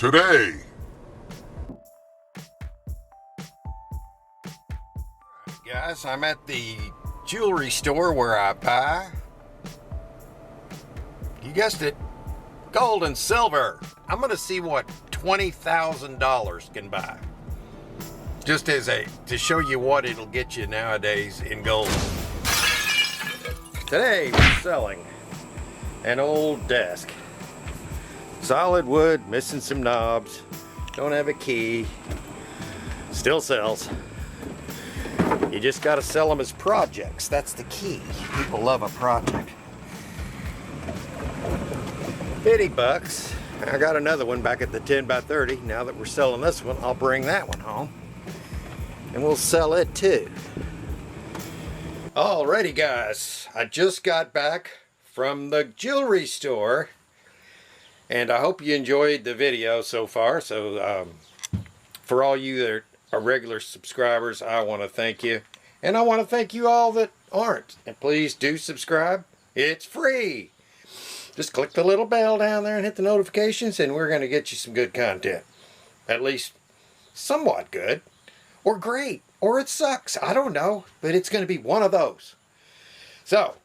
today. Guys, I'm at the jewelry store where I buy, you guessed it, gold and silver. I'm gonna see what $20,000 can buy. Just to show you what it'll get you nowadays in gold. Today we're selling an old desk. Solid wood, missing some knobs, don't have a key, still sells. You just got to sell them as projects. That's the key. People love a project. 50 bucks. I got another one back at the 10 by 30. Now that we're selling this one, I'll bring that one home. And we'll sell it too. Alrighty guys, I just got back from the jewelry store. And I hope you enjoyed the video so far. So for all you that are regular subscribers, I want to thank you. And I want to thank you all that aren't. And please do subscribe. It's free. Just click the little bell down there and hit the notifications, and we're going to get you some good content. At least somewhat good. Or great. Or it sucks. I don't know. But it's going to be one of those. So,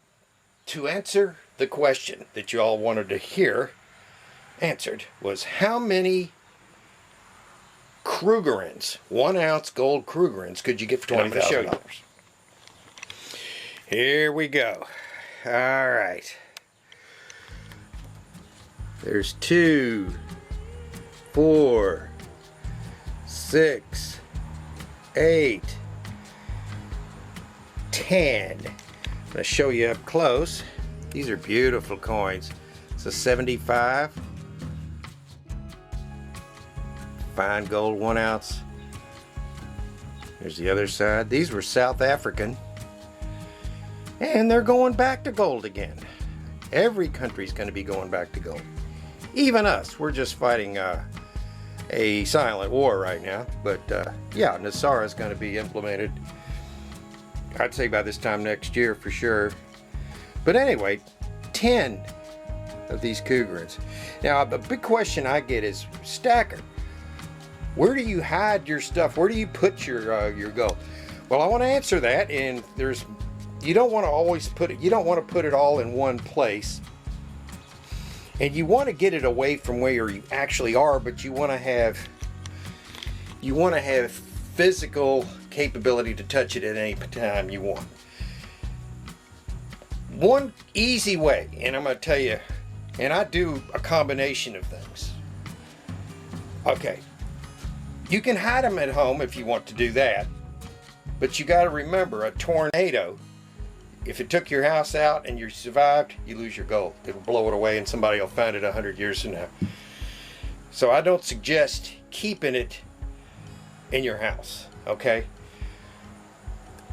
to answer the question that you all wanted to hear answered was, how many Krugerrands, 1 ounce gold Krugerrands, could you get for $20,000? Here we go. All right. There's 2, 4, 6, 8, 10. I'm going to show you up close. These are beautiful coins. It's a 75. Fine gold 1 ounce. There's the other side. These were South African. And they're going back to gold again. Every country's going to be going back to gold. Even us. We're just fighting a silent war right now. But yeah, Nasara is going to be implemented, I'd say by this time next year for sure. But anyway, 10 of these Krugerrands. Now, the big question I get is, Stacker, where do you hide your stuff? Where do you put your gold? Well, I want to answer that, and you don't want to always put it. You don't want to put it all in one place, and you want to get it away from where you actually are. But you want to have physical capability to touch it at any time you want. One easy way, and I'm going to tell you, and I do a combination of things. Okay. You can hide them at home if you want to do that, but you got to remember, a tornado, if it took your house out and you survived, you lose your gold. It'll blow it away and somebody will find it 100 years from now. So I don't suggest keeping it in your house, okay?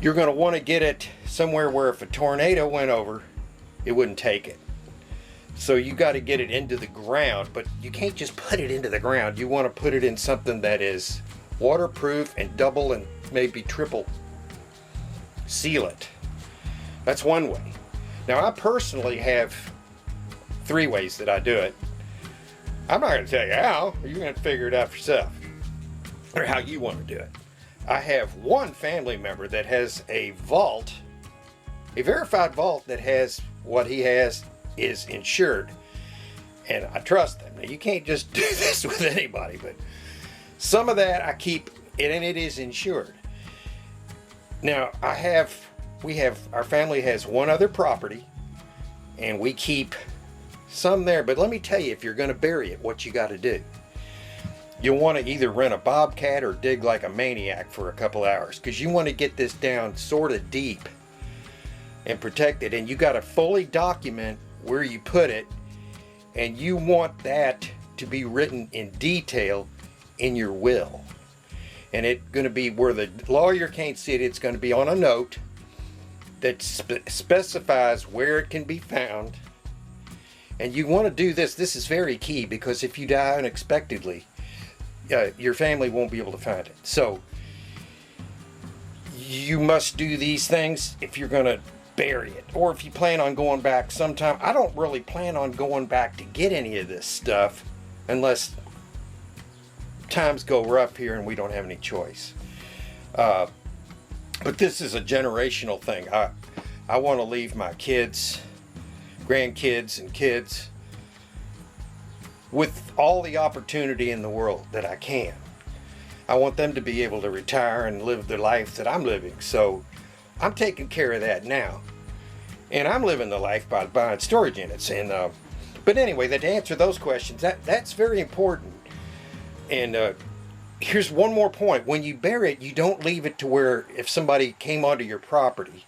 You're going to want to get it somewhere where if a tornado went over, it wouldn't take it. So you got to get it into the ground, but you can't just put it into the ground. You want to put it in something that is waterproof and double and maybe triple seal it. That's one way. Now, I personally have 3 ways that I do it. I'm not going to tell you how. You're going to figure it out for yourself, or how you want to do it. I have one family member that has a vault, a verified vault that has what he has is insured, and I trust them. Now, you can't just do this with anybody, but some of that I keep, and it is insured. Now, our family has one other property, and we keep some there. But let me tell you, if you're going to bury it, what you got to do. You'll want to either rent a bobcat or dig like a maniac for a couple hours, because you want to get this down sort of deep and protect it. And you got to fully document where you put it, and you want that to be written in detail in your will. And it's going to be where the lawyer can't see it. It's going to be on a note that specifies where it can be found. And you want to do this. This is very key, because if you die unexpectedly, your family won't be able to find it. So you must do these things if you're going to bury it, or if you plan on going back sometime. I don't really plan on going back to get any of this stuff unless times go rough here and we don't have any choice. But this is a generational thing. I want to leave my kids, grandkids, and kids with all the opportunity in the world that I can. I want them to be able to retire and live the life that I'm living. So I'm taking care of that now. And I'm living the life by buying storage units. And but anyway, to answer those questions, that's very important. And here's one more point. When you bury it, you don't leave it to where if somebody came onto your property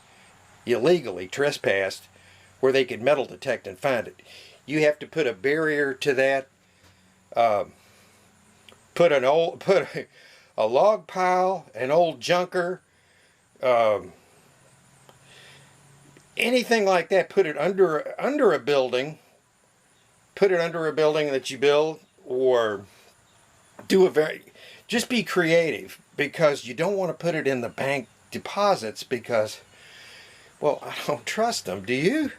illegally, trespassed, where they could metal detect and find it. You have to put a barrier to that. Put a log pile, an old junker, anything like that. Put it under a building. Put it under a building that you build, or just be creative, because you don't want to put it in the bank deposits because, well, I don't trust them. Do you?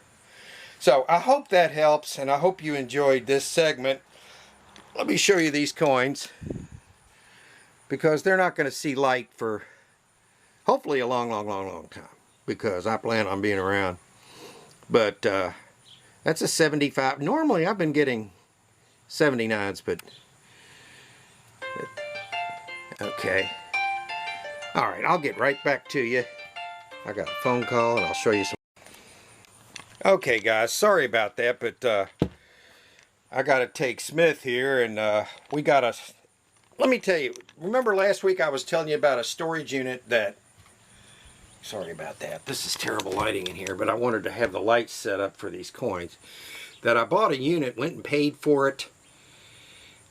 So I hope that helps, and I hope you enjoyed this segment. Let me show you these coins, because they're not going to see light for hopefully a long time, because I plan on being around. But that's a 75. Normally I've been getting 79s, but okay. All right, I'll get right back to you. I got a phone call and I'll show you some. Okay guys, sorry about that, but I gotta take Smith here, and we gotta, let me tell you, remember last week I was telling you about a storage unit that, sorry about that, this is terrible lighting in here, but I wanted to have the lights set up for these coins, that I bought a unit, went and paid for it,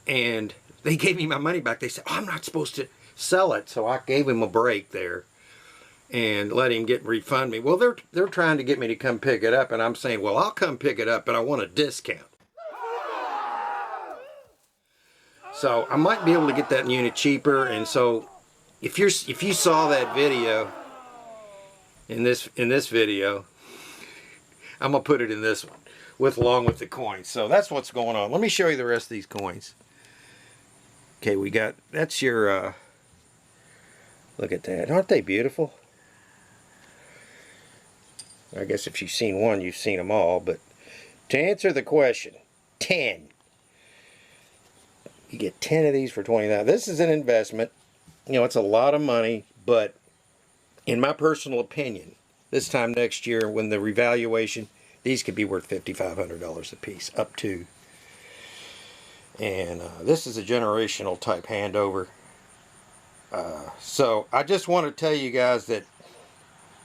and they gave me my money back. They said, oh, I'm not supposed to sell it, so I gave him a break there and let him refund me. Well, they're trying to get me to come pick it up, and I'm saying, well, I'll come pick it up, but I want a discount. So I might be able to get that unit cheaper. And so if you saw that video, in this video, I'm gonna put it in this one along with the coins. So that's what's going on. Let me show you the rest of these coins. Okay, we got, that's your look at that. Aren't they beautiful? I guess if you've seen one, you've seen them all. But to answer the question, 10. You get 10 of these for $20. This is an investment. You know, it's a lot of money, but in my personal opinion, this time next year when the revaluation, these could be worth $5,500 a piece, up to. And this is a generational type handover. So I just want to tell you guys that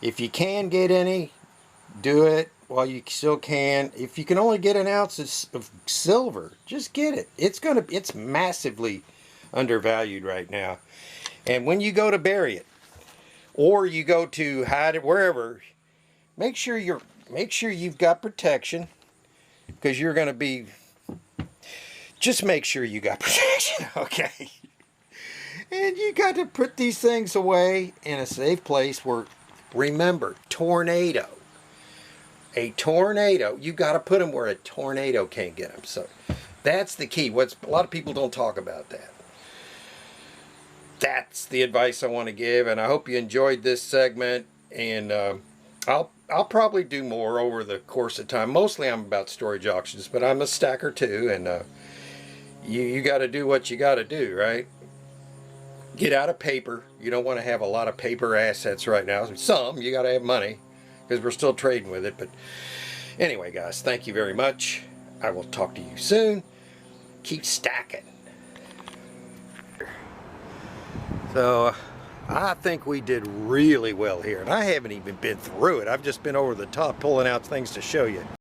if you can get any, do it while you still can. If you can only get an ounce of silver, just get it. It's massively undervalued right now. And when you go to bury it, or you go to hide it wherever, make sure you've got protection, because you're going to be, just make sure you got protection, okay? And you got to put these things away in a safe place where, remember, tornado. A tornado, you got to put them where a tornado can't get them. So that's the key. A lot of people don't talk about that. That's the advice I want to give, and I hope you enjoyed this segment. And I'll probably do more over the course of time. Mostly I'm about storage auctions, but I'm a stacker too, and you got to do what you got to do, right? Get out of paper. You don't want to have a lot of paper assets right now. Some, you got to have money, because we're still trading with it. But anyway, guys, thank you very much. I will talk to you soon. Keep stacking. So I think we did really well here, and I haven't even been through it. I've just been over the top pulling out things to show you.